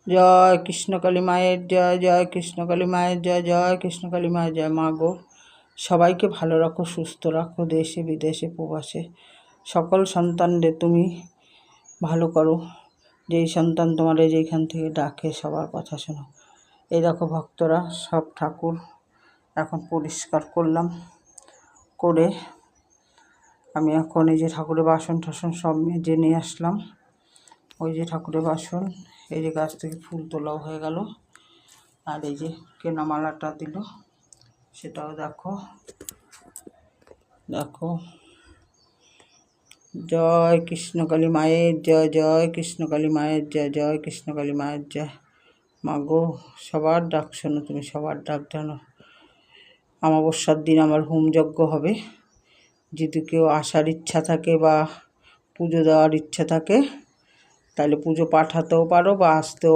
জয় কৃষ্ণকালী মায়ের জয়, জয় কৃষ্ণকালী মায়ের জয়, জয় কৃষ্ণকালী মায়ের জয়। মা গো, সবাইকে ভালো রাখো, সুস্থ রাখো, দেশে বিদেশে প্রবাসে সকল সন্তানদের তুমি ভালো করো। যেই সন্তান তোমার যেইখান থেকে ডাকে সবার কথা শোনো। এই দেখো ভক্তরা সব ঠাকুর এখন পরিষ্কার করলাম, করে আমি এখন এই যে ঠাকুরের বাসন টাসন সব মেজে নিয়ে আসলাম। ওই যে ঠাকুরের বাসন, এই যে গাছ থেকে ফুল তোলাও হয়ে গেল, আর এই যে কেনা মালাটা দিল সেটাও দেখো। দেখো জয় কৃষ্ণকালী মায়ের জয়, জয় কৃষ্ণকালী মায়ের জয়, জয় কৃষ্ণকালী মায়ের জয়। মা গো, সবার ডাক শোনো তুমি, সবার ডাক জানো। অমাবস্যার দিন আমার হোমযজ্ঞ হবে, যদি কেউ আসার ইচ্ছা থাকে বা পুজো দেওয়ার ইচ্ছা থাকে তাহলে পুজো পাঠাতেও পারো বা আসতেও